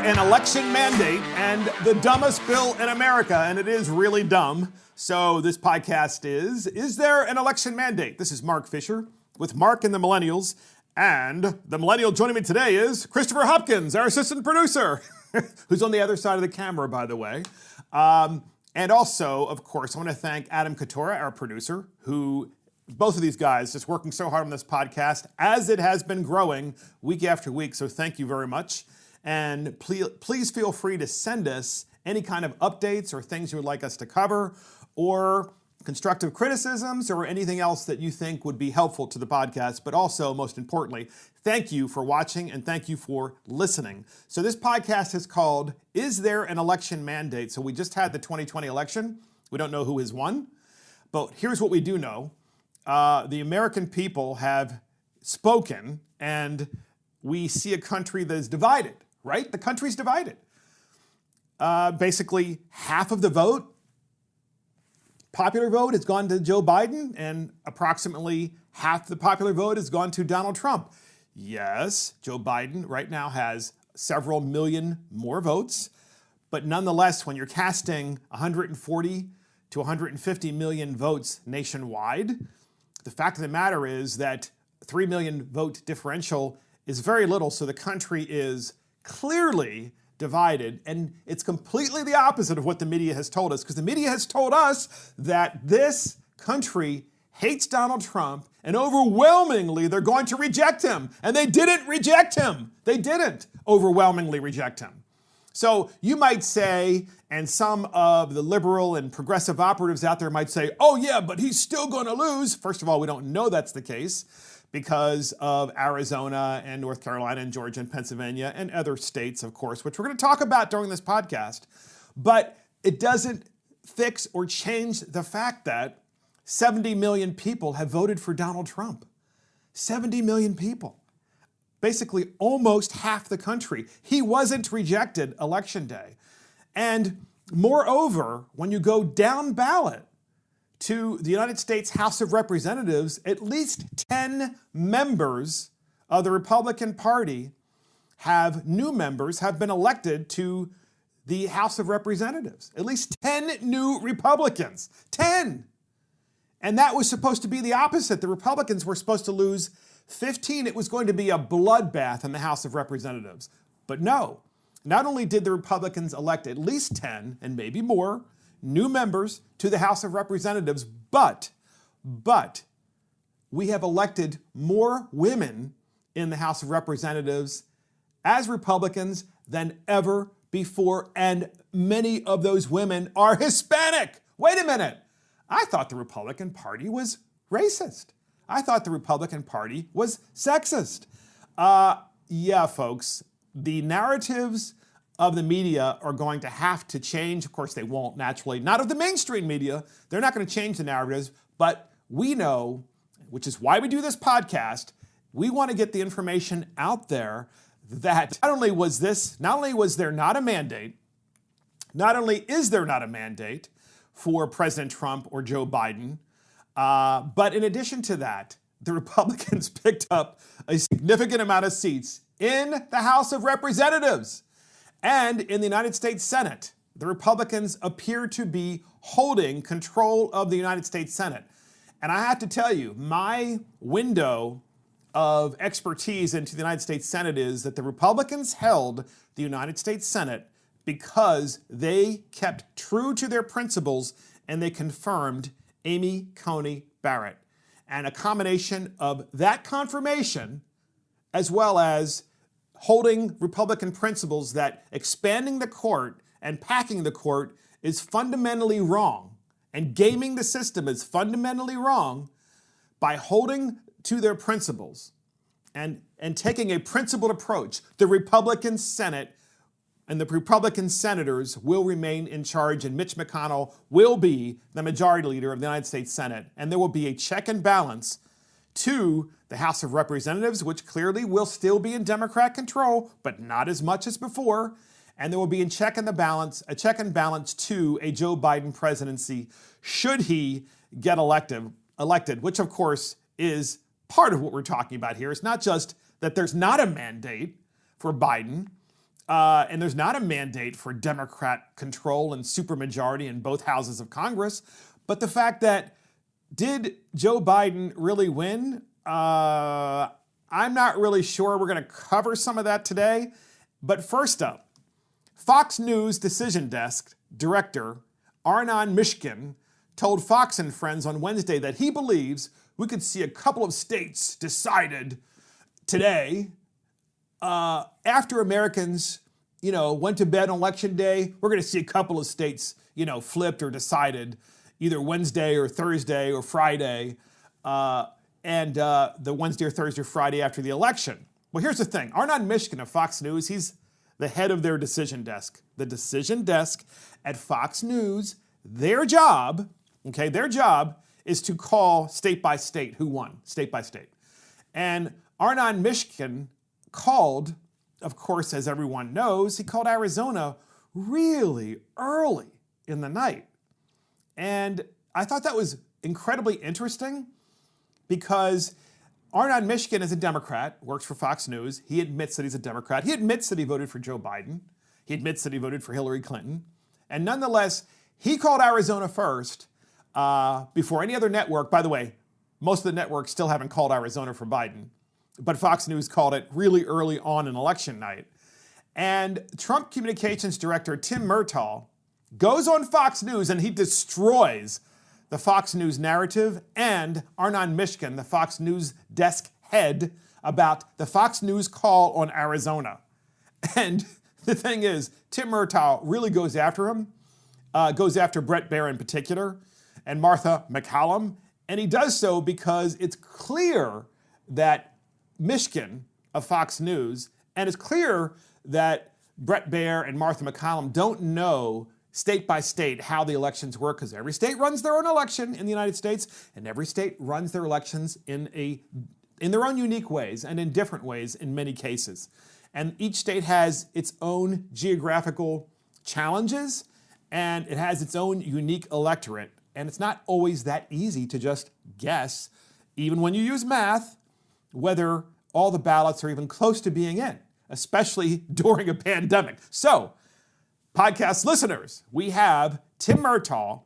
an election mandate and the dumbest bill in America? And it is really dumb. So this podcast is there an election mandate? This is Mark Fisher with Mark and the Millennials. And the millennial joining me today is Christopher Hopkins, our assistant producer, who's on the other side of the camera, by the way. And also, of course, I want to thank Adam Katora, our producer, who both of these guys just working so hard on this podcast as it has been growing week after week. So thank you very much. And please feel free to send us any kind of updates or things you would like us to cover, or constructive criticisms, or anything else that you think would be helpful to the podcast. But also, most importantly, thank you for watching and thank you for listening. So this podcast is called, Is There an Election Mandate? So we just had the 2020 election. We don't know who has won, but here's what we do know. The American people have spoken, and we see a country that is divided, right? The country's divided. Basically, half of the vote, popular vote, has gone to Joe Biden, and approximately half the popular vote has gone to Donald Trump. Yes, Joe Biden right now has several million more votes, but nonetheless, when you're casting 140 to 150 million votes nationwide, the fact of the matter is that 3 million vote differential is very little, so the country is clearly divided, and it's completely the opposite of what the media has told us, because the media has told us that this country hates Donald Trump, and overwhelmingly they're going to reject him. And they didn't reject him. They didn't overwhelmingly reject him. So you might say, and some of the liberal and progressive operatives out there might say, oh yeah, but he's still going to lose. First of all, we don't know that's the case because of Arizona and North Carolina and Georgia and Pennsylvania and other states, of course, which we're going to talk about during this podcast. But it doesn't fix or change the fact that 70 million people have voted for Donald Trump. 70 million people. Basically almost half the country. He wasn't rejected election day. And moreover, when you go down ballot to the United States House of Representatives, at least 10 members of the Republican Party new members have been elected to the House of Representatives. At least 10 new Republicans. 10! And that was supposed to be the opposite. The Republicans were supposed to lose 15. It was going to be a bloodbath in the House of Representatives. But no, not only did the Republicans elect at least 10, and maybe more, new members to the House of Representatives, but we have elected more women in the House of Representatives as Republicans than ever before, and many of those women are Hispanic. Wait a minute. I thought the Republican Party was racist. I thought the Republican Party was sexist. Yeah, folks, the narratives of the media are going to have to change. Of course, they won't naturally. Not of the mainstream media. They're not going to change the narratives. But we know, which is why we do this podcast, we want to get the information out there that not only was there not a mandate, not only is there not a mandate for President Trump or Joe Biden, but in addition to that, the Republicans picked up a significant amount of seats in the House of Representatives and in the United States Senate. The Republicans appear to be holding control of the United States Senate. And I have to tell you, my window of expertise into the United States Senate is that the Republicans held the United States Senate because they kept true to their principles and they confirmed Amy Coney Barrett. And a combination of that confirmation, as well as holding Republican principles that expanding the court and packing the court is fundamentally wrong, and gaming the system is fundamentally wrong, by holding to their principles and taking a principled approach, the Republican Senate and the Republican senators will remain in charge, and Mitch McConnell will be the majority leader of the United States Senate. And there will be a check and balance to the House of Representatives, which clearly will still be in Democrat control, but not as much as before. And there will be a check and balance to a Joe Biden presidency should he get elected, which of course is part of what we're talking about here. It's not just that there's not a mandate for Biden, and there's not a mandate for Democrat control and supermajority in both houses of Congress. But the fact that, did Joe Biden really win? I'm not really sure. We're going to cover some of that today. But first up, Fox News Decision Desk Director Arnon Mishkin told Fox and Friends on Wednesday that he believes we could see a couple of states decided today after Americans, went to bed on Election Day. We're going to see a couple of states, flipped or decided either Wednesday or Thursday or Friday, and the Wednesday or Thursday or Friday after the election. Well, here's the thing. Arnon Mishkin of Fox News, he's the head of their decision desk. The decision desk at Fox News, their job is to call state by state who won, state by state. And Arnon Mishkin called, of course, as everyone knows, he called Arizona really early in the night. And I thought that was incredibly interesting because Arnon Mishkin is a Democrat, works for Fox News. He admits that he's a Democrat. He admits that he voted for Joe Biden. He admits that he voted for Hillary Clinton. And nonetheless, he called Arizona first before any other network. By the way, most of the networks still haven't called Arizona for Biden. But Fox News called it really early on in election night. And Trump Communications Director Tim Murtaugh goes on Fox News and he destroys the Fox News narrative and Arnon Mishkin, the Fox News desk head, about the Fox News call on Arizona. And the thing is, Tim Murtaugh really goes after him, goes after Brett Baier in particular, and Martha MacCallum. And he does so because it's clear that Mishkin of Fox News, and it's clear that Brett Baier and Martha MacCallum don't know state by state how the elections work, because every state runs their own election in the United States, and every state runs their elections in their own unique ways and in different ways in many cases. And each state has its own geographical challenges, and it has its own unique electorate. And it's not always that easy to just guess, even when you use math, whether all the ballots are even close to being in, especially during a pandemic. So, podcast listeners, we have Tim Murtaugh,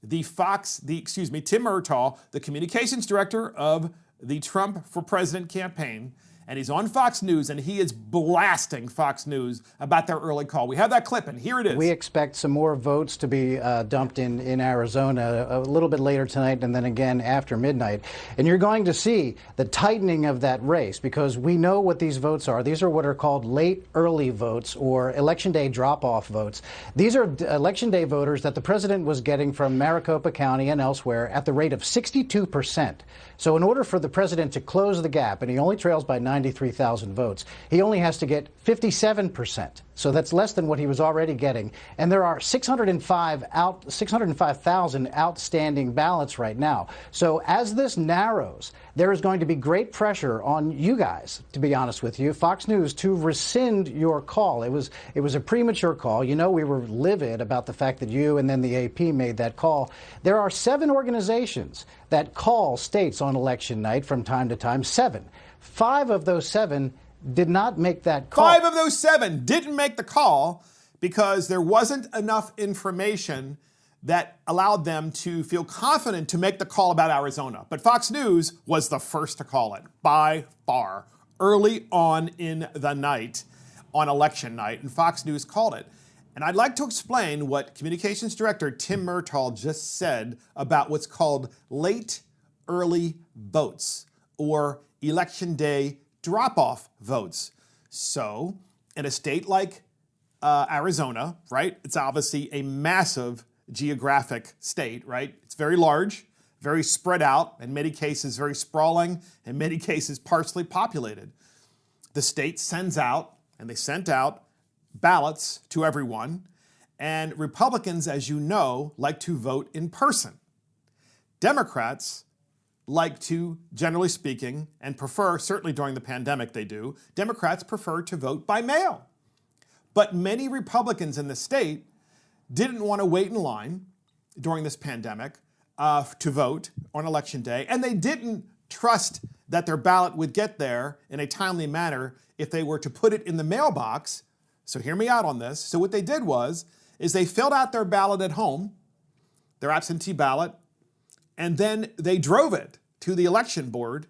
Tim Murtaugh, the communications director of the Trump for President campaign, and he's on Fox News, and he is blasting Fox News about their early call. We have that clip, and here it is. We expect some more votes to be dumped in Arizona a little bit later tonight and then again after midnight. And you're going to see the tightening of that race because we know what these votes are. These are what are called late early votes or Election Day drop-off votes. These are Election Day voters that the president was getting from Maricopa County and elsewhere at the rate of 62%. So in order for the president to close the gap, and he only trails by 93,000 votes, he only has to get 57%. So that's less than what he was already getting. And there are 605,000 outstanding ballots right now. So as this narrows, there is going to be great pressure on you guys, to be honest with you, Fox News, to rescind your call. It was a premature call. You know, we were livid about the fact that you and then the AP made that call. There are 7 organizations that call states on election night from time to time. 7. 5 of those 7 did not make that call. 5 of those 7 didn't make the call because there wasn't enough information that allowed them to feel confident to make the call about Arizona. But Fox News was the first to call it by far, early on in the night, on election night, and Fox News called it. And I'd like to explain what Communications Director Tim Murtaugh just said about what's called late early votes, or Election Day drop-off votes. So, in a state like Arizona, right, it's obviously a massive geographic state, right? It's very large, very spread out, in many cases very sprawling, in many cases sparsely populated. The state sends out, and they sent out, ballots to everyone, and Republicans, as you know, like to vote in person. Democrats like to, generally speaking, and prefer, certainly during the pandemic they do, Democrats prefer to vote by mail. But many Republicans in the state didn't want to wait in line during this pandemic to vote on Election Day, and they didn't trust that their ballot would get there in a timely manner if they were to put it in the mailbox So hear me out on this. So what they did is they filled out their ballot at home, their absentee ballot, and then they drove it to the election board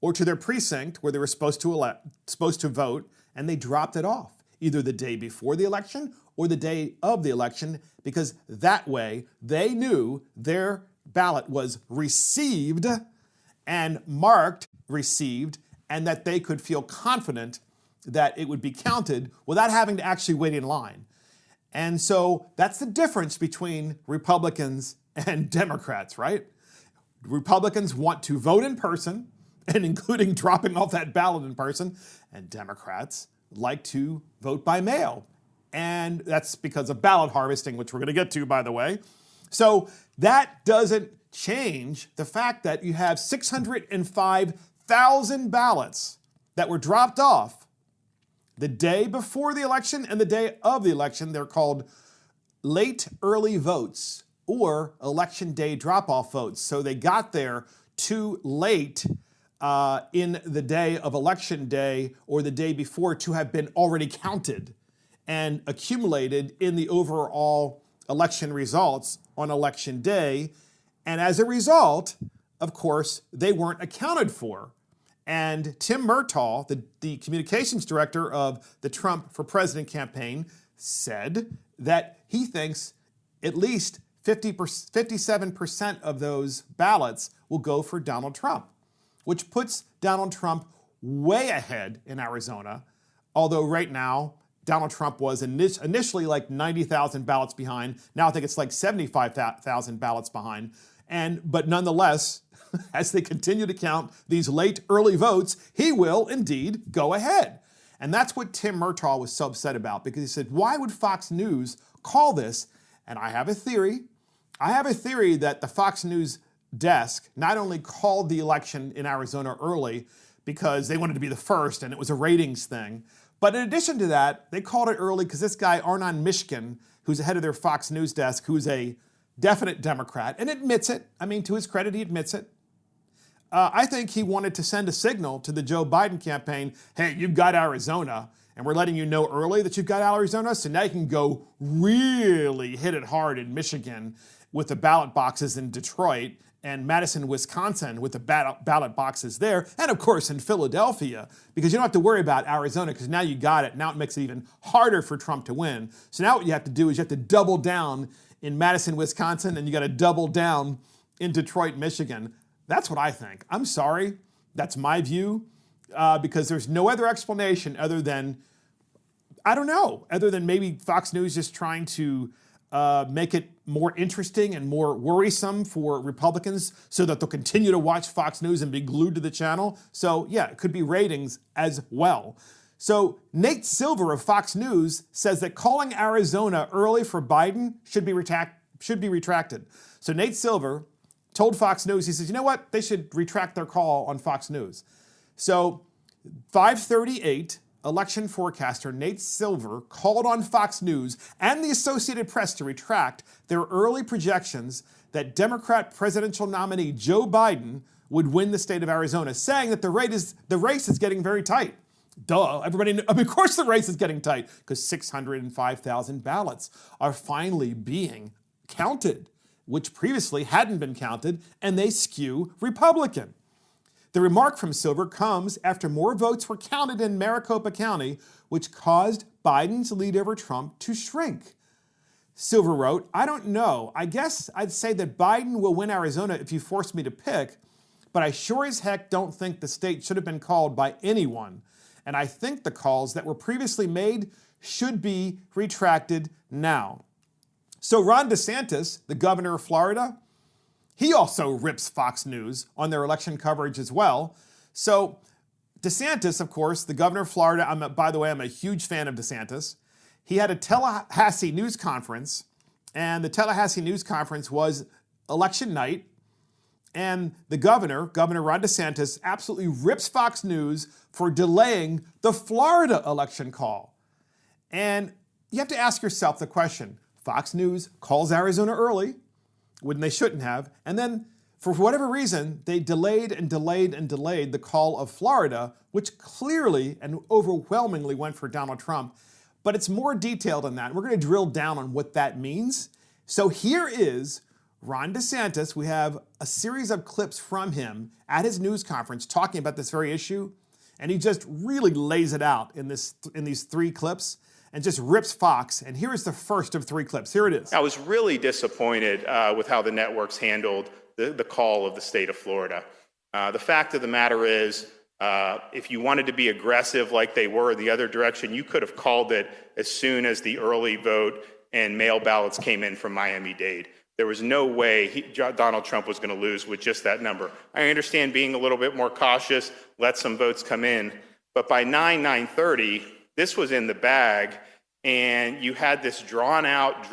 or to their precinct where they were supposed to vote, and they dropped it off either the day before the election or the day of the election, because that way they knew their ballot was received and marked received, and that they could feel confident that it would be counted without having to actually wait in line. And so that's the difference between Republicans and Democrats, right? Republicans want to vote in person, and including dropping off that ballot in person, and Democrats like to vote by mail. And that's because of ballot harvesting, which we're going to get to, by the way. So that doesn't change the fact that you have 605,000 ballots that were dropped off the day before the election and the day of the election. They're called late early votes or election day drop-off votes. So they got there too late in the day of election day or the day before to have been already counted and accumulated in the overall election results on election day. And as a result, of course, they weren't accounted for. And Tim Murtaugh, the communications director of the Trump for President campaign, said that he thinks at least 57% of those ballots will go for Donald Trump, which puts Donald Trump way ahead in Arizona, although right now Donald Trump was initially like 90,000 ballots behind. Now I think it's like 75,000 ballots behind. But nonetheless, as they continue to count these late early votes, he will indeed go ahead. And that's what Tim Murtaugh was so upset about, because he said, why would Fox News call this? And I have a theory. I have a theory that the Fox News desk not only called the election in Arizona early because they wanted to be the first and it was a ratings thing, but in addition to that, they called it early because this guy, Arnon Mishkin, who's the head of their Fox News desk, who's a definite Democrat, and admits it. I mean, to his credit, he admits it. I think he wanted to send a signal to the Joe Biden campaign, hey, you've got Arizona, and we're letting you know early that you've got Arizona, so now you can go really hit it hard in Michigan with the ballot boxes in Detroit, and Madison, Wisconsin with the ballot boxes there, and of course in Philadelphia, because you don't have to worry about Arizona because now you got it. Now it makes it even harder for Trump to win. So now what you have to do is you have to double down in Madison, Wisconsin, and you got to double down in Detroit, Michigan. That's what I think. I'm sorry. That's my view, because there's no other explanation other than, I don't know, other than maybe Fox News just trying to make it more interesting and more worrisome for Republicans so that they'll continue to watch Fox News and be glued to the channel. So yeah, it could be ratings as well. So Nate Silver of Fox News says that calling Arizona early for Biden should be retracted. So Nate Silver told Fox News, he says, you know what? They should retract their call on Fox News. So 538, election forecaster Nate Silver called on Fox News and the Associated Press to retract their early projections that Democrat presidential nominee Joe Biden would win the state of Arizona, saying that the race is getting very tight. Duh, everybody knew, of course the race is getting tight, because 605,000 ballots are finally being counted, which previously hadn't been counted, and they skew Republican. The remark from Silver comes after more votes were counted in Maricopa County, which caused Biden's lead over Trump to shrink. Silver wrote, I don't know. I guess I'd say that Biden will win Arizona if you force me to pick, but I sure as heck don't think the state should have been called by anyone. And I think the calls that were previously made should be retracted now. So Ron DeSantis, the governor of Florida, he also rips Fox News on their election coverage as well. So DeSantis, of course, the governor of Florida, by the way, I'm a huge fan of DeSantis. He had a Tallahassee news conference, and the Tallahassee news conference was election night. And the Governor Ron DeSantis, absolutely rips Fox News for delaying the Florida election call. And you have to ask yourself the question, Fox News calls Arizona early, when they shouldn't have, and then for whatever reason, they delayed and delayed and delayed the call of Florida, which clearly and overwhelmingly went for Donald Trump. but it's more detailed than that. We're going to drill down on what that means. So here is Ron DeSantis. We have a series of clips from him at his news conference talking about this very issue, and he just really lays it out in these 3 clips and just rips Fox. And here is the first of 3 clips. Here it is. I was really disappointed with how the networks handled the call of the state of Florida. The fact of the matter is, if you wanted to be aggressive like they were the other direction, you could have called it as soon as the early vote and mail ballots came in from Miami-Dade. There was no way Donald Trump was going to lose with just that number. I understand being a little bit more cautious, let some votes come in, but by 9:30, this was in the bag, and you had this drawn out,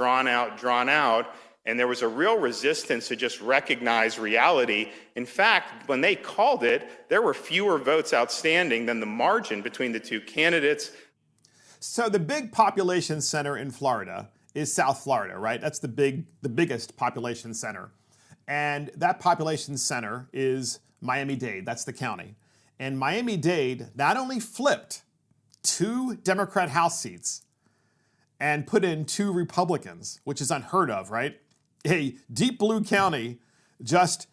and there was a real resistance to just recognize reality. In fact, when they called it, there were fewer votes outstanding than the margin between the 2 candidates. So the big population center in Florida is South Florida, right? That's the biggest population center. And that population center is Miami-Dade. That's the county. And Miami-Dade not only flipped 2 Democrat House seats and put in 2 Republicans, which is unheard of, right? A deep blue county just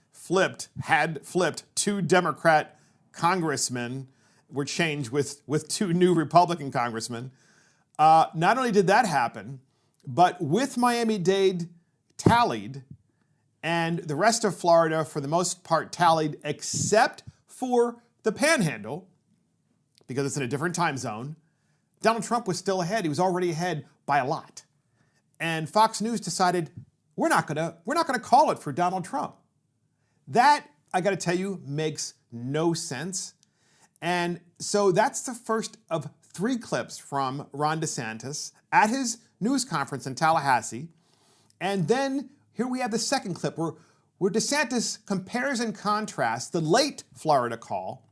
had flipped 2 Democrat congressmen, were changed with 2 new Republican congressmen. Not only did that happen, but with Miami-Dade tallied, and the rest of Florida, for the most part, tallied, except for the Panhandle, because it's in a different time zone, Donald Trump was still ahead. He was already ahead by a lot. And Fox News decided, we're not gonna call it for Donald Trump. That, I gotta tell you, makes no sense. And so that's the first of 3 clips from Ron DeSantis at his news conference in Tallahassee. And then here we have the second clip where DeSantis compares and contrasts the late Florida call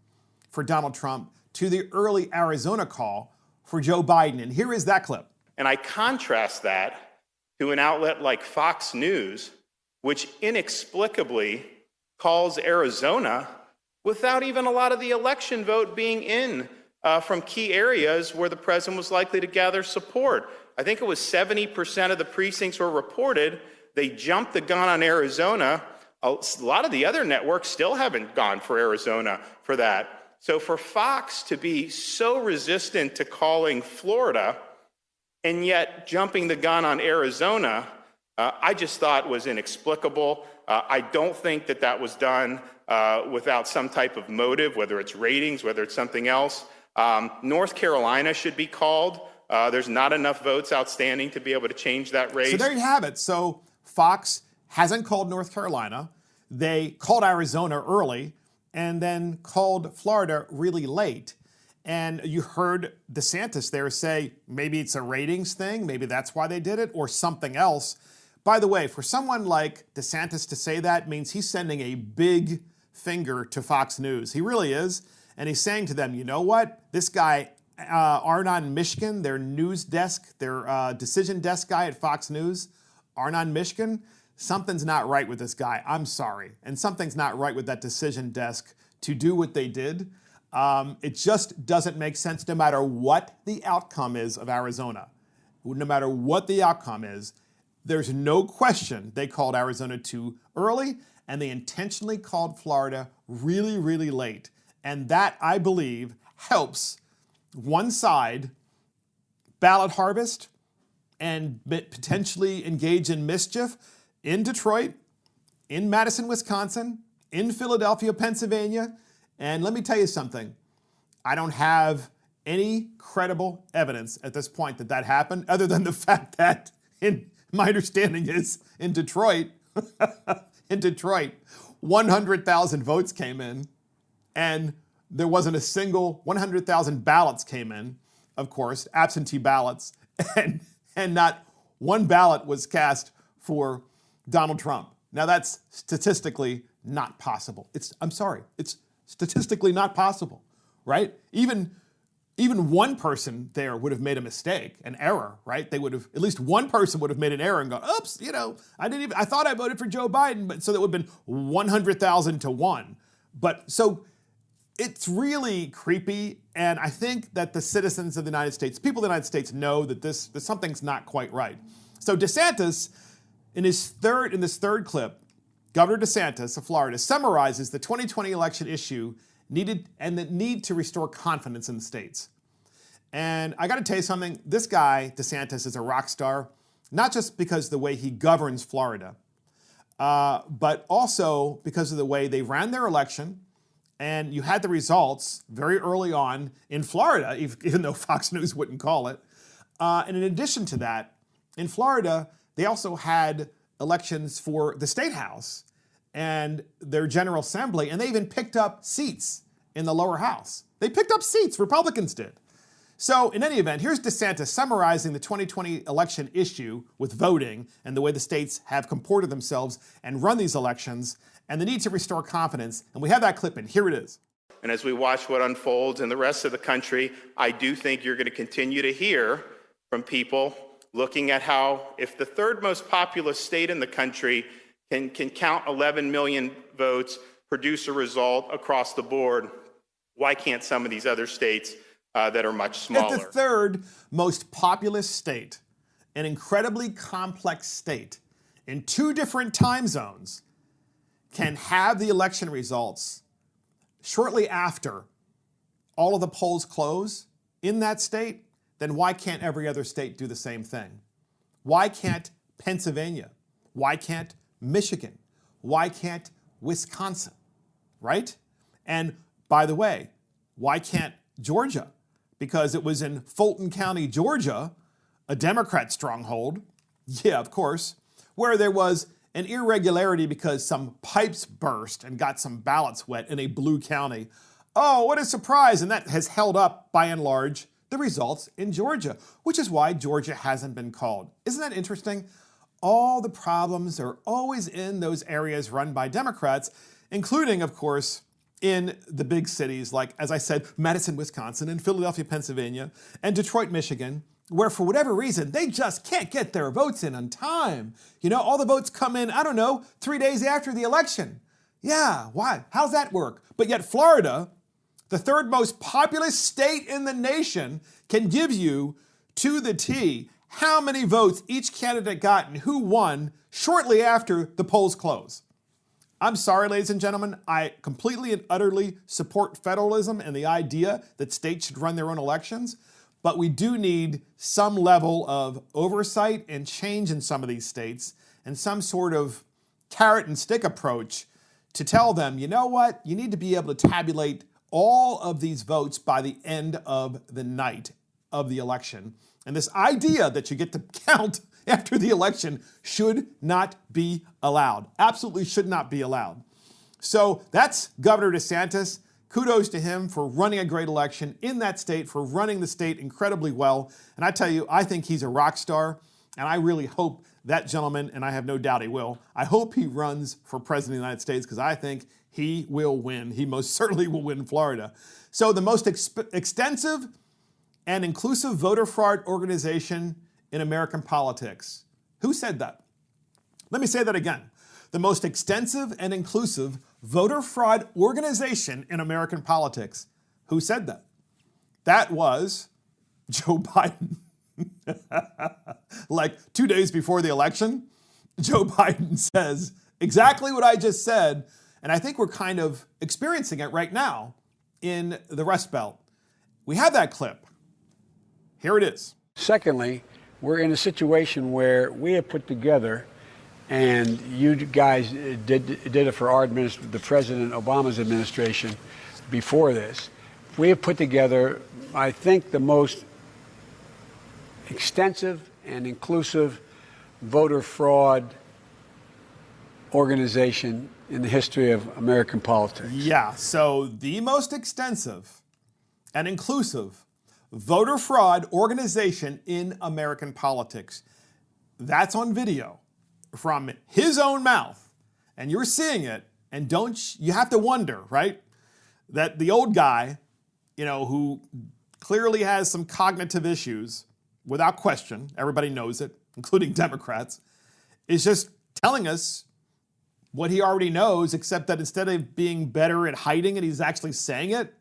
for Donald Trump to the early Arizona call for Joe Biden. And here is that clip. And I contrast that to an outlet like Fox News, which inexplicably calls Arizona without even a lot of the election vote being in from key areas where the president was likely to gather support. I think it was 70% of the precincts were reported. They jumped the gun on Arizona. A lot of the other networks still haven't gone for Arizona for that. So for Fox to be so resistant to calling Florida and yet jumping the gun on Arizona, I just thought was inexplicable. I don't think that was done without some type of motive, whether it's ratings, whether it's something else. North Carolina should be called. There's not enough votes outstanding to be able to change that race. So there you have it. So Fox hasn't called North Carolina. They called Arizona early and then called Florida really late. And you heard DeSantis there say maybe it's a ratings thing, maybe that's why they did it, or something else. By the way, for someone like DeSantis to say that means he's sending a big finger to Fox News. He really is. And he's saying to them, you know what? This guy, Arnon Mishkin, their news desk, their decision desk guy at Fox News, Arnon Mishkin, something's not right with this guy. I'm sorry. And something's not right with that decision desk to do what they did. It just doesn't make sense no matter what the outcome is of Arizona. No matter what the outcome is, there's no question they called Arizona too early, and they intentionally called Florida really, really late. And that, I believe, helps one side ballot harvest and potentially engage in mischief in Detroit, in Madison, Wisconsin, in Philadelphia, Pennsylvania. And let me tell you something. I don't have any credible evidence at this point that happened, other than the fact that, my understanding is, in Detroit, 100,000 votes came in, and there wasn't a single 100,000 ballots came in, of course, absentee ballots, and not one ballot was cast for Donald Trump. Now that's statistically not possible. It's statistically not possible, right? Even one person there would have made a mistake, an error, right? They would have, at least one person would have made an error and gone, oops, I thought I voted for Joe Biden, but so that would have been 100,000 to 1. But so It's really creepy, and I think that the citizens of the United States, people of the United States, know that that something's not quite right. So DeSantis, in this third clip, Governor DeSantis of Florida summarizes the 2020 election issue needed and the need to restore confidence in the states. And I got to tell you something, this guy, DeSantis, is a rock star, not just because of the way he governs Florida, but also because of the way they ran their election. And you had the results very early on in Florida, even though Fox News wouldn't call it. And in addition to that, in Florida, they also had elections for the state house and their general assembly, and they even picked up seats in the lower house. They picked up seats, Republicans did. So in any event, here's DeSantis summarizing the 2020 election issue with voting and the way the states have comported themselves and run these elections and the need to restore confidence. And we have that clip in. Here it is. And as we watch what unfolds in the rest of the country, I do think you're going to continue to hear from people looking at how, if the third most populous state in the country can count 11 million votes, produce a result across the board, why can't some of these other states that are much smaller? It's the third most populous state, an incredibly complex state in 2 different time zones, can have the election results shortly after all of the polls close in that state, then why can't every other state do the same thing? Why can't Pennsylvania? Why can't Michigan? Why can't Wisconsin? Right? And by the way, why can't Georgia? Because it was in Fulton County, Georgia, a Democrat stronghold, yeah, of course, where there was an irregularity because some pipes burst and got some ballots wet in a blue county. Oh, what a surprise. And that has held up, by and large, the results in Georgia, which is why Georgia hasn't been called. Isn't that interesting? All the problems are always in those areas run by Democrats, including, of course, in the big cities like, as I said, Madison, Wisconsin, and Philadelphia, Pennsylvania, and Detroit, Michigan, where for whatever reason, they just can't get their votes in on time. You know, all the votes come in, 3 days after the election. Yeah, why? How's that work? But yet Florida, the third most populous state in the nation, can give you to the T how many votes each candidate got and who won shortly after the polls close. I'm sorry, ladies and gentlemen, I completely and utterly support federalism and the idea that states should run their own elections. But we do need some level of oversight and change in some of these states and some sort of carrot and stick approach to tell them, you know what, you need to be able to tabulate all of these votes by the end of the night of the election. And this idea that you get to count after the election should not be allowed. Absolutely should not be allowed. So that's Governor DeSantis. Kudos to him for running a great election in that state, for running the state incredibly well. And I tell you, I think he's a rock star, and I really hope that gentleman, and I have no doubt he will, I hope he runs for president of the United States because I think he will win. He most certainly will win Florida. So the most extensive and inclusive voter fraud organization in American politics. Who said that? Let me say that again. The most extensive and inclusive voter fraud organization in American politics. Who said that? That was Joe Biden. Like 2 days before the election, Joe Biden says exactly what I just said, and I think we're kind of experiencing it right now in the Rust Belt. We have that clip. Here it is. Secondly, we're in a situation where we have put together, and you guys did it for our administration, the President Obama's administration before this. We have put together, I think, the most extensive and inclusive voter fraud organization in the history of American politics. Yeah, so the most extensive and inclusive voter fraud organization in American politics. That's on video from his own mouth, and you're seeing it, and you have to wonder, right, that the old guy, who clearly has some cognitive issues, without question, everybody knows it, including Democrats, is just telling us what he already knows, except that instead of being better at hiding it, he's actually saying it,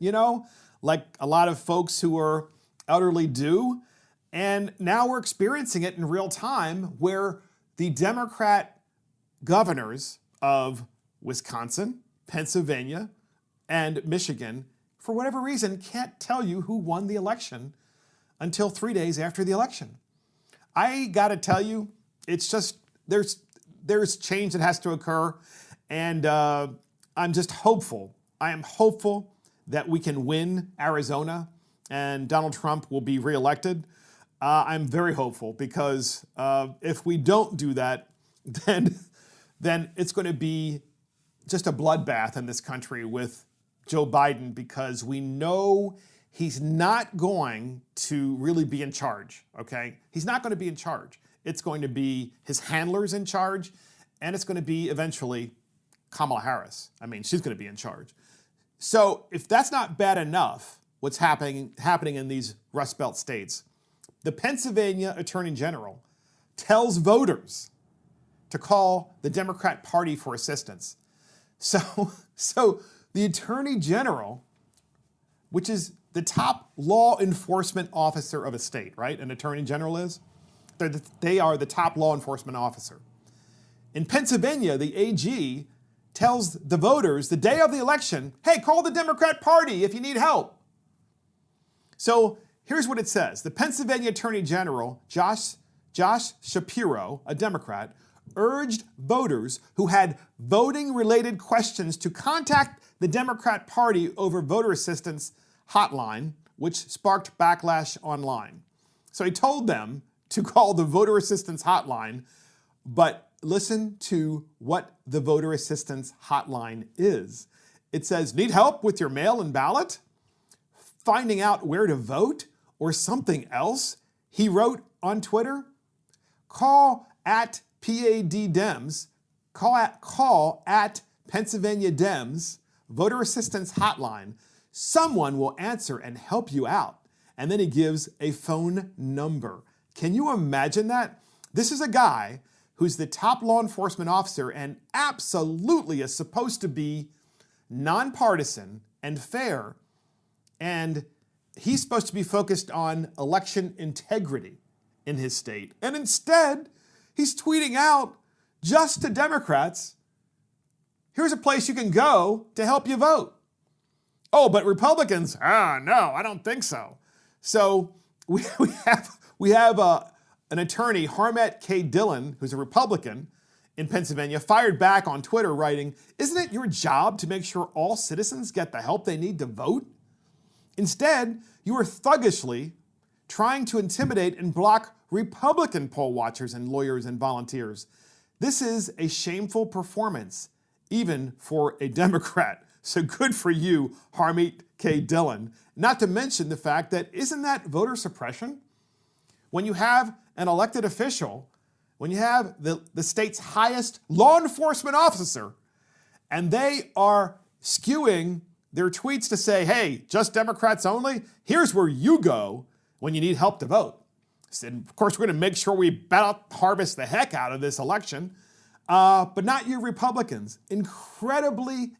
like a lot of folks who are elderly do. And now we're experiencing it in real time where the Democrat governors of Wisconsin, Pennsylvania, and Michigan, for whatever reason, can't tell you who won the election until 3 days after the election. I got to tell you, it's just, there's change that has to occur, and I'm just hopeful. I am hopeful that we can win Arizona and Donald Trump will be reelected. I'm very hopeful because if we don't do that, then it's going to be just a bloodbath in this country with Joe Biden, because we know he's not going to really be in charge, okay? He's not going to be in charge. It's going to be his handlers in charge, and it's going to be eventually Kamala Harris. I mean, she's going to be in charge. So if that's not bad enough, what's happening in these Rust Belt states, the Pennsylvania Attorney General tells voters to call the Democrat Party for assistance. So the Attorney General, which is the top law enforcement officer of a state, right? An Attorney General is? They are the top law enforcement officer. In Pennsylvania, the AG tells the voters the day of the election, hey, call the Democrat Party if you need help. So here's what it says. The Pennsylvania Attorney General, Josh Shapiro, a Democrat, urged voters who had voting-related questions to contact the Democrat Party over voter assistance hotline, which sparked backlash online. So he told them to call the voter assistance hotline, but listen to what the voter assistance hotline is. It says, need help with your mail-in ballot? Finding out where to vote? Or something else? He wrote on Twitter, call at PAD Dems, call at Pennsylvania Dems, voter assistance hotline. Someone will answer and help you out. And then he gives a phone number. Can you imagine that? This is a guy who's the top law enforcement officer and absolutely is supposed to be nonpartisan and fair. And he's supposed to be focused on election integrity in his state. And instead, he's tweeting out just to Democrats, here's a place you can go to help you vote. Oh, but Republicans, no, I don't think so. So we have an attorney, Harmet K. Dillon, who's a Republican in Pennsylvania, fired back on Twitter writing, isn't it your job to make sure all citizens get the help they need to vote? Instead, you are thuggishly trying to intimidate and block Republican poll watchers and lawyers and volunteers. This is a shameful performance, even for a Democrat. So good for you, Harmeet K. Dillon. Not to mention the fact that isn't that voter suppression? When you have an elected official, when you have the state's highest law enforcement officer, and they are skewing their tweets to say, hey, just Democrats only, here's where you go when you need help to vote. And of course, we're going to make sure we ballot harvest the heck out of this election, but not you Republicans. Incredibly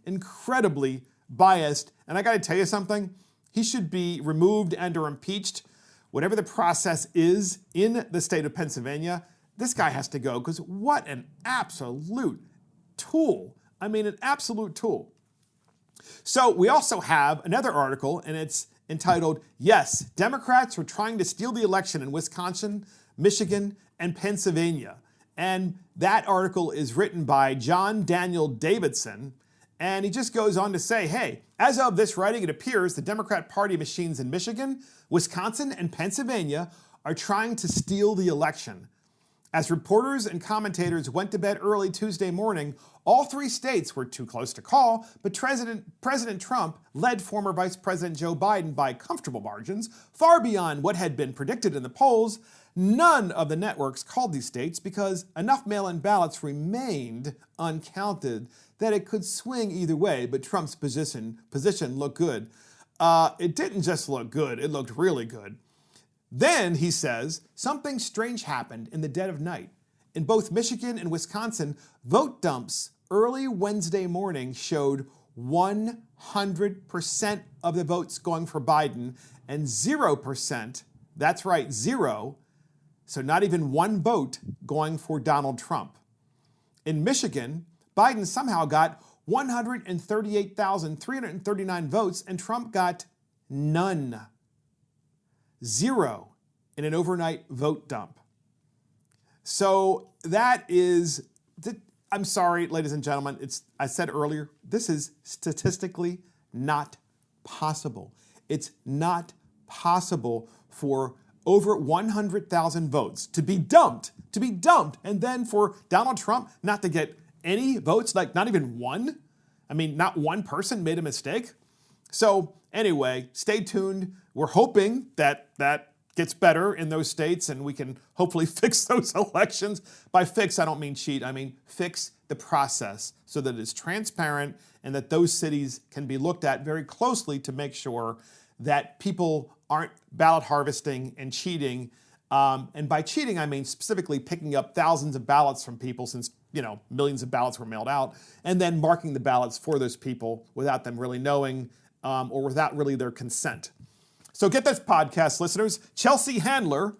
biased. And I got to tell you something, he should be removed and or impeached. Whatever the process is in the state of Pennsylvania, this guy has to go because what an absolute tool. I mean, an absolute tool. So we also have another article, and it's entitled, Yes, Democrats Were Trying to Steal the Election in Wisconsin, Michigan, and Pennsylvania. And that article is written by John Daniel Davidson, and he just goes on to say, hey, as of this writing, it appears the Democrat Party machines in Michigan, Wisconsin, and Pennsylvania are trying to steal the election. As reporters and commentators went to bed early Tuesday morning, all three states were too close to call, but President Trump led former Vice President Joe Biden by comfortable margins, far beyond what had been predicted in the polls. None of the networks called these states because enough mail-in ballots remained uncounted that it could swing either way, but Trump's position looked good. It didn't just look good, it looked really good. Then, he says, something strange happened in the dead of night. In both Michigan and Wisconsin, vote dumps early Wednesday morning showed 100% of the votes going for Biden and 0%, that's right, 0, so not even one vote going for Donald Trump. In Michigan, Biden somehow got 138,339 votes and Trump got none. 0 in an overnight vote dump. So that is, I'm sorry, ladies and gentlemen, I said earlier, this is statistically not possible. It's not possible for over 100,000 votes to be dumped, and then for Donald Trump not to get any votes, like not even one. I mean, not one person made a mistake. So anyway, stay tuned. We're hoping that that gets better in those states and we can hopefully fix those elections. By fix, I don't mean cheat. I mean fix the process so that it's transparent and that those cities can be looked at very closely to make sure that people aren't ballot harvesting and cheating. And by cheating, I mean specifically picking up thousands of ballots from people, since millions of ballots were mailed out, and then marking the ballots for those people without them really knowing or without really their consent. So get this, podcast listeners. Chelsea Handler,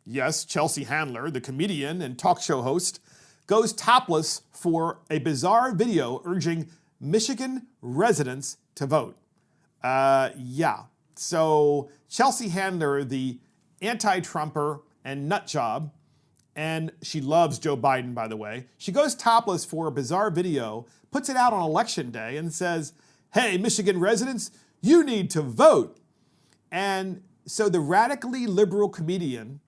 yes, Chelsea Handler, the comedian and talk show host, goes topless for a bizarre video urging Michigan residents to vote. So Chelsea Handler, the anti-Trumper and nut job, and she loves Joe Biden, by the way. She goes topless for a bizarre video, puts it out on election day and says, "Hey, Michigan residents, you need to vote." And so the radically liberal comedian,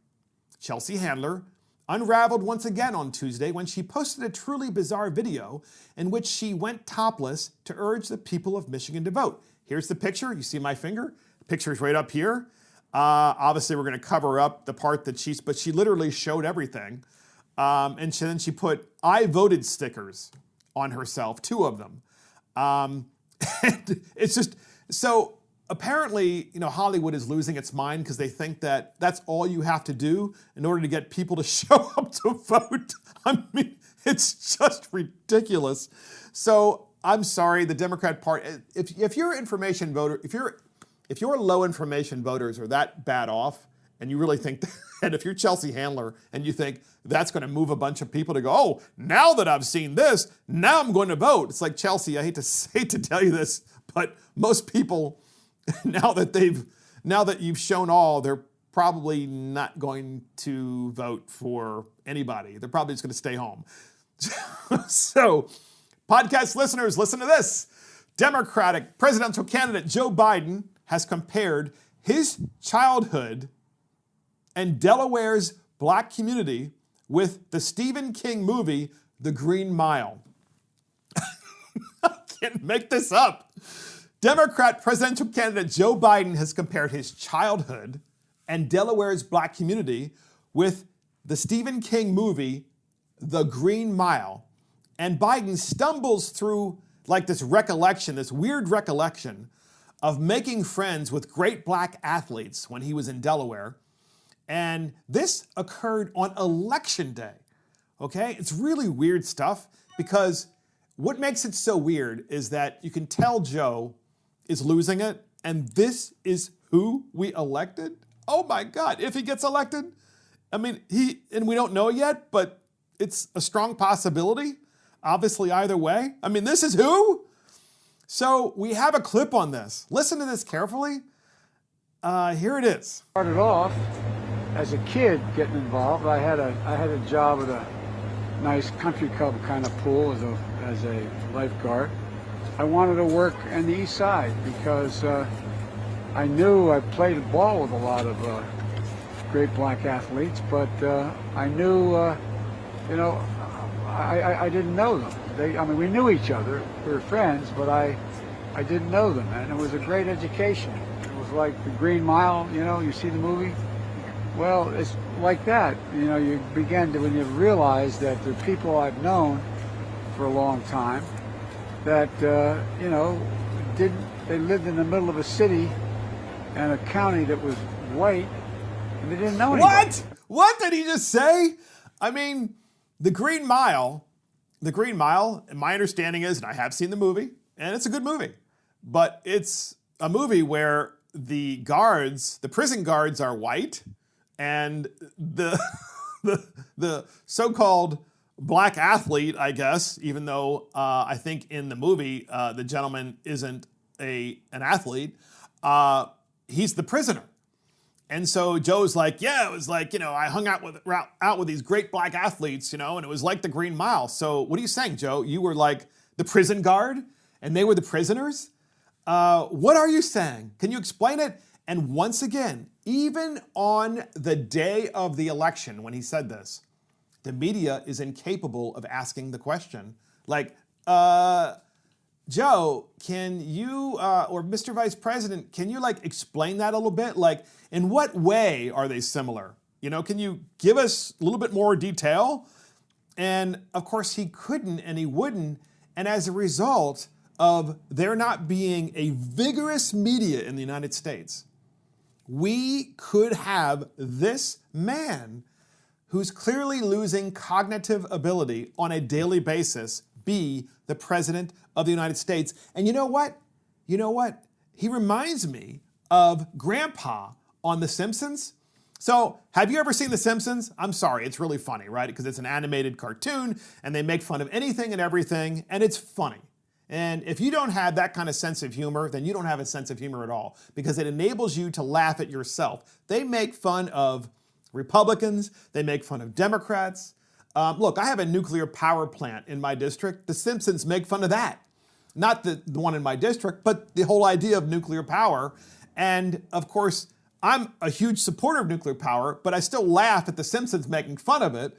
Chelsea Handler, unraveled once again on Tuesday when she posted a truly bizarre video in which she went topless to urge the people of Michigan to vote. Here's the picture. You see my finger? The picture is right up here. Obviously, we're going to cover up the part that but she literally showed everything. And then she put "I voted" stickers on herself, 2 of them. And it's just, so apparently, Hollywood is losing its mind because they think that that's all you have to do in order to get people to show up to vote. I mean, it's just ridiculous. So I'm sorry, the Democrat Party, if you're information voter, if your low information voters are that bad off, and you really think that, and if you're Chelsea Handler and you think that's going to move a bunch of people to go, "Oh, now that I've seen this, now I'm going to vote." It's like, Chelsea, I hate to tell you this, but most people, now that you've shown all, they're probably not going to vote for anybody. They're probably just going to stay home. So, podcast listeners, listen to this. Democratic presidential candidate Joe Biden has compared his childhood and Delaware's black community with the Stephen King movie, The Green Mile. I can't make this up. Democrat presidential candidate Joe Biden has compared his childhood and Delaware's black community with the Stephen King movie, The Green Mile. And Biden stumbles through like this weird recollection of making friends with great black athletes when he was in Delaware. And this occurred on election day, okay? It's really weird stuff because what makes it so weird is that you can tell Joe is losing it, and this is who we elected? Oh my God, if he gets elected? I mean, and we don't know yet, but it's a strong possibility, obviously either way. I mean, this is who? So we have a clip on this. Listen to this carefully. Here it is. Started off as a kid getting involved. I had a job at a nice country club kind of pool as a lifeguard. I wanted to work on the east side because I knew I played ball with a lot of great black athletes, but I knew, I didn't know them. We knew each other. We were friends, but I didn't know them, and it was a great education. It was like The Green Mile, you see the movie? Well, it's like that. You begin to, when you realize that the people I've known for a long time that, they lived in the middle of a city and a county that was white, and they didn't know anybody. What did he just say? I mean, The Green Mile, my understanding is, and I have seen the movie, and it's a good movie, but it's a movie where the prison guards are white, and the the so-called black athlete, I guess, even though I think in the movie the gentleman isn't an athlete, he's the prisoner. And so Joe's like, yeah, it was like, I hung out with these great black athletes, and it was like the Green Mile. So what are you saying, Joe? You were like the prison guard and they were the prisoners? What are you saying? Can you explain it? And once again, even on the day of the election, when he said this, the media is incapable of asking the question, like, Joe, can you, or Mr. Vice President, can you explain that a little bit? Like, in what way are they similar? Can you give us a little bit more detail? And of course he couldn't and he wouldn't. And as a result of there not being a vigorous media in the United States, we could have this man who's clearly losing cognitive ability on a daily basis be the President of the United States. And you know what? He reminds me of Grandpa on The Simpsons. So have you ever seen The Simpsons? I'm sorry, it's really funny, right? Because it's an animated cartoon and they make fun of anything and everything, and it's funny. And if you don't have that kind of sense of humor, then you don't have a sense of humor at all, because it enables you to laugh at yourself. They make fun of Republicans, they make fun of Democrats. Look, I have a nuclear power plant in my district. The Simpsons make fun of that. Not the one in my district, but the whole idea of nuclear power. And of course, I'm a huge supporter of nuclear power, but I still laugh at the Simpsons making fun of it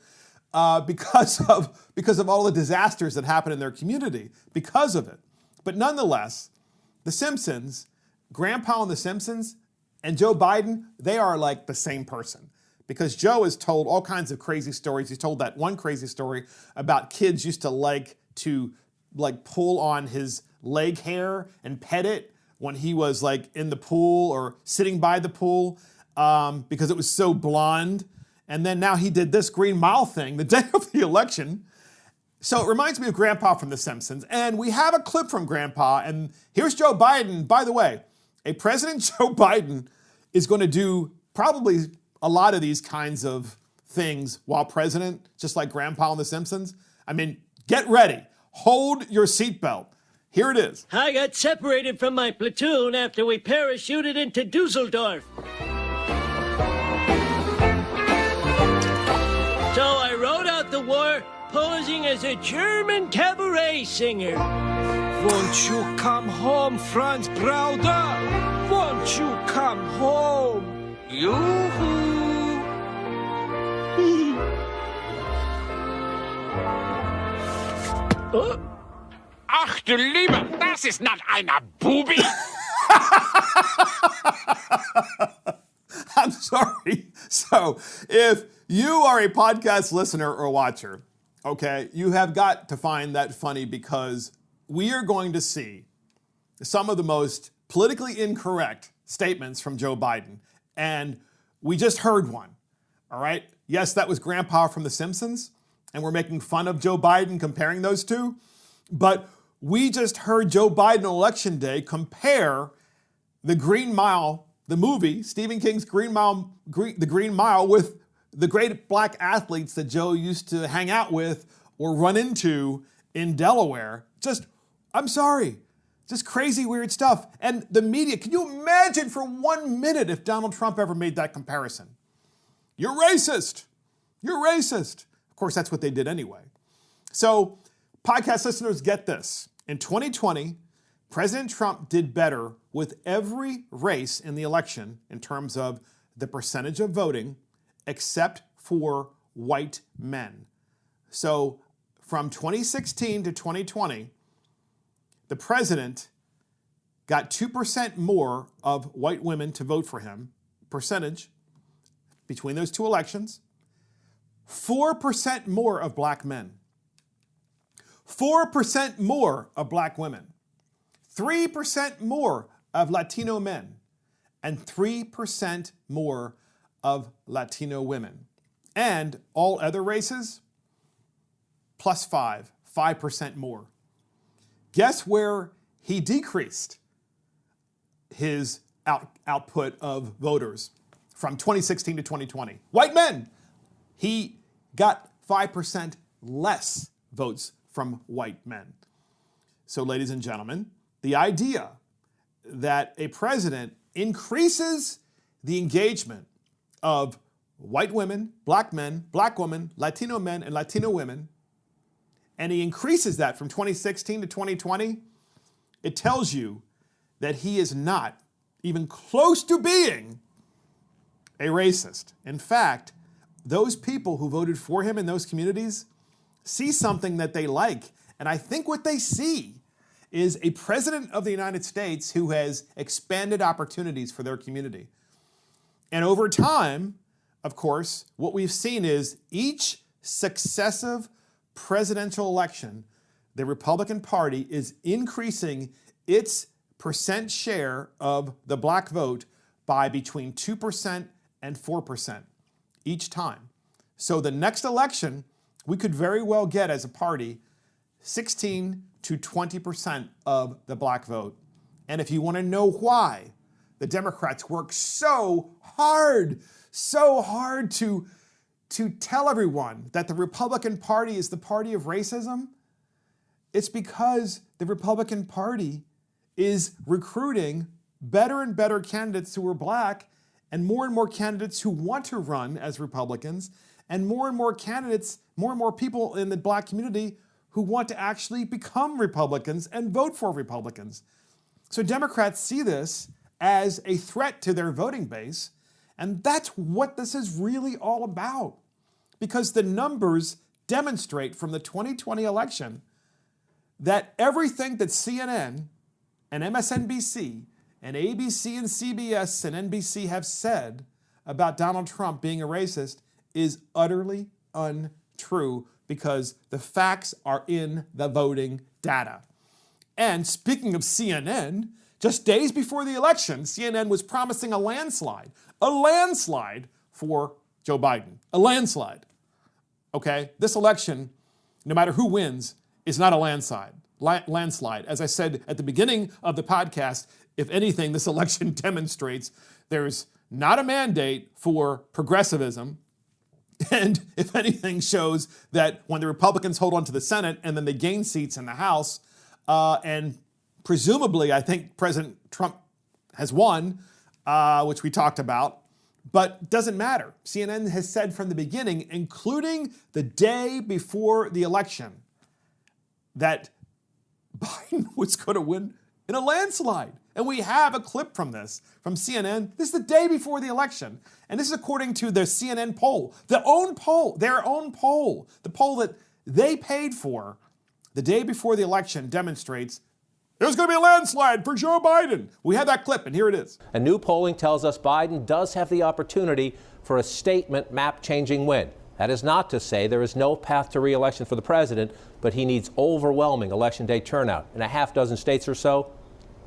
because of all the disasters that happen in their community because of it. But nonetheless, the Simpsons, Grandpa on The Simpsons, and Joe Biden, they are like the same person. Because Joe has told all kinds of crazy stories. He's told that one crazy story about kids used to pull on his leg hair and pet it when he was in the pool or sitting by the pool because it was so blonde. And then now he did this Green Mile thing the day of the election. So it reminds me of Grandpa from The Simpsons. And we have a clip from Grandpa. And here's Joe Biden. By the way, a President Joe Biden is going to do probably a lot of these kinds of things while president, just like Grandpa on The Simpsons. I mean, get ready. Hold your seatbelt. Here it is. I got separated from my platoon after we parachuted into Dusseldorf. So I rode out the war posing as a German cabaret singer. Won't you come home, Franz Brauder? Won't you come home? Yoo-hoo! Oh. Ach du Lieber, das ist not einer Bubi! I'm sorry. So if you are a podcast listener or watcher, okay, you have got to find that funny, because we are going to see some of the most politically incorrect statements from Joe Biden. And we just heard one, all right? Yes, that was Grandpa from The Simpsons, and we're making fun of Joe Biden comparing those two. But we just heard Joe Biden on Election Day compare the Green Mile, the movie, Stephen King's Green Mile, the Green Mile, with the great black athletes that Joe used to hang out with or run into in Delaware. I'm sorry, just crazy, weird stuff. And the media, can you imagine for 1 minute if Donald Trump ever made that comparison? You're racist. You're racist. Of course, that's what they did anyway. So, podcast listeners, get this. In 2020, President Trump did better with every race in the election in terms of the percentage of voting, except for white men. So, from 2016 to 2020, the president got 2% more of white women to vote for him, percentage, between those two elections. 4% more of black men. 4% more of black women. 3% more of Latino men. And 3% more of Latino women. And all other races, plus 5% more. Guess where he decreased his output of voters from 2016 to 2020? White men. He got 5% less votes from white men. So, ladies and gentlemen, the idea that a president increases the engagement of white women, black men, black women, Latino men, and Latino women, and he increases that from 2016 to 2020, it tells you that he is not even close to being a racist. In fact, those people who voted for him in those communities see something that they like. And I think what they see is a president of the United States who has expanded opportunities for their community. And over time, of course, what we've seen is each successive presidential election, the Republican Party is increasing its percent share of the black vote by between 2% and 4% each time. So the next election, we could very well get as a party 16 to 20% of the black vote. And if you want to know why the Democrats work so hard to tell everyone that the Republican Party is the party of racism, it's because the Republican Party is recruiting better and better candidates who are black and more candidates who want to run as Republicans and more candidates, more and more people in the black community who want to actually become Republicans and vote for Republicans. So Democrats see this as a threat to their voting base, and that's what this is really all about. Because the numbers demonstrate from the 2020 election that everything that CNN and MSNBC and ABC and CBS and NBC have said about Donald Trump being a racist is utterly untrue, because the facts are in the voting data. And speaking of CNN, just days before the election, CNN was promising a landslide for Joe Biden, a landslide. Okay, this election, no matter who wins, is not a landslide. As I said at the beginning of the podcast, if anything, this election demonstrates there's not a mandate for progressivism. And if anything, shows that when the Republicans hold on to the Senate and then they gain seats in the House, and presumably I think President Trump has won, which we talked about, but doesn't matter. CNN has said from the beginning, including the day before the election, that Biden was going to win in a landslide. And we have a clip from this, from CNN. This is the day before the election. And this is according to the CNN poll, their own poll, the poll that they paid for the day before the election demonstrates there's going to be a landslide for Joe Biden. We have that clip, and here it is. A new polling tells us Biden does have the opportunity for a statement map-changing win. That is not to say there is no path to re-election for the president, but he needs overwhelming Election Day turnout in a half dozen states or so,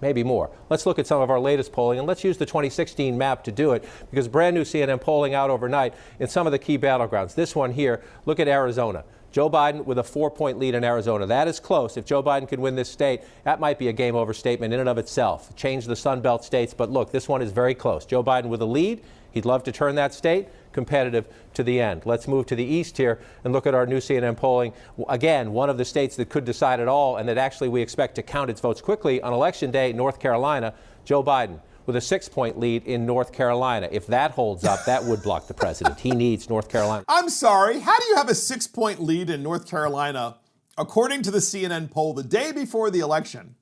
maybe more. Let's look at some of our latest polling, and let's use the 2016 map to do it, because brand new CNN polling out overnight in some of the key battlegrounds. This one here, look at Arizona. Joe Biden with a 4-point lead in Arizona. That is close. If Joe Biden could win this state, that might be a game over statement in and of itself. Change the Sun Belt states, but look, this one is very close. Joe Biden with a lead. He'd love to turn that state competitive to the end. Let's move to the east here and look at our new CNN polling. Again, one of the states that could decide it all and that actually we expect to count its votes quickly on Election Day, North Carolina. Joe Biden with a 6-point lead in North Carolina. If that holds up, that would block the president. He needs North Carolina. I'm sorry, how do you have a 6-point lead in North Carolina, according to the CNN poll, the day before the election,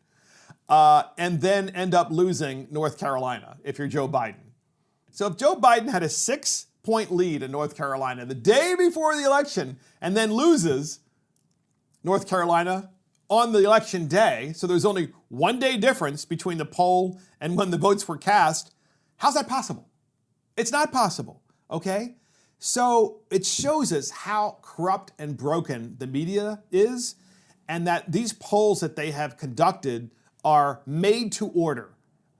and then end up losing North Carolina if you're Joe Biden? So if Joe Biden had a 6-point lead in North Carolina the day before the election and then loses North Carolina on the election day, so there's only 1 day difference between the poll and when the votes were cast, how's that possible? It's not possible, okay? So it shows us how corrupt and broken the media is, and that these polls that they have conducted are made to order.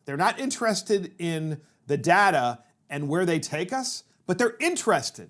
They're not interested in the data and where they take us, but they're interested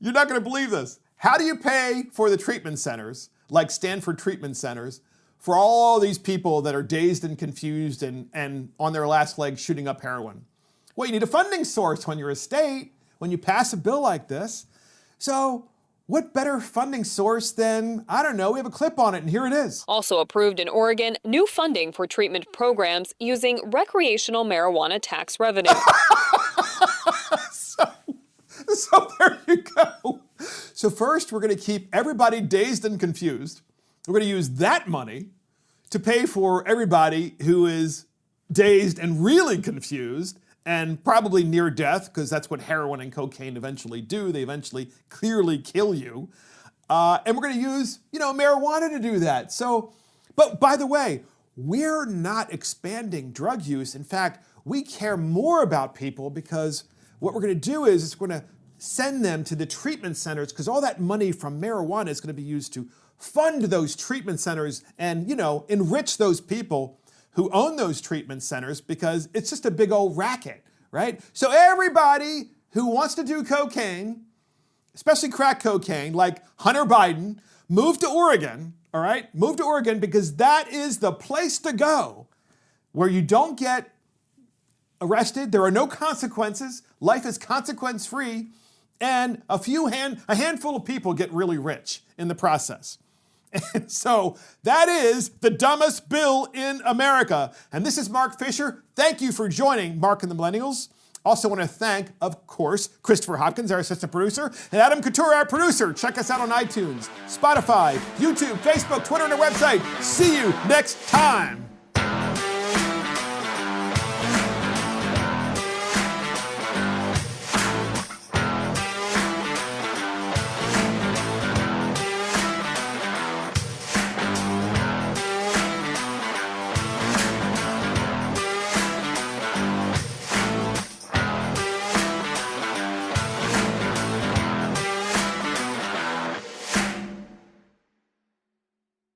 You're not going to believe this. How do you pay for the treatment centers, like Stanford treatment centers, for all these people that are dazed and confused and on their last leg shooting up heroin? Well, you need a funding source when you're a state, when you pass a bill like this. So what better funding source than, I don't know, we have a clip on it, and here it is. Also approved in Oregon, new funding for treatment programs using recreational marijuana tax revenue. So there you go. So first, we're going to keep everybody dazed and confused. We're going to use that money to pay for everybody who is dazed and really confused and probably near death, because that's what heroin and cocaine eventually do. They eventually clearly kill you. And we're going to use, marijuana to do that. So, but by the way, we're not expanding drug use. In fact, we care more about people, because what we're going to do is we're going to send them to the treatment centers, because all that money from marijuana is going to be used to fund those treatment centers and, enrich those people who own those treatment centers, because it's just a big old racket, right? So everybody who wants to do cocaine, especially crack cocaine, like Hunter Biden, move to Oregon, all right? Move to Oregon, because that is the place to go where you don't get arrested. There are no consequences. Life is consequence-free. And a handful of people get really rich in the process. And so that is the dumbest bill in America. And this is Mark Fisher. Thank you for joining Mark and the Millennials. Also want to thank, of course, Christopher Hopkins, our assistant producer, and Adam Couture, our producer. Check us out on iTunes, Spotify, YouTube, Facebook, Twitter, and our website. See you next time.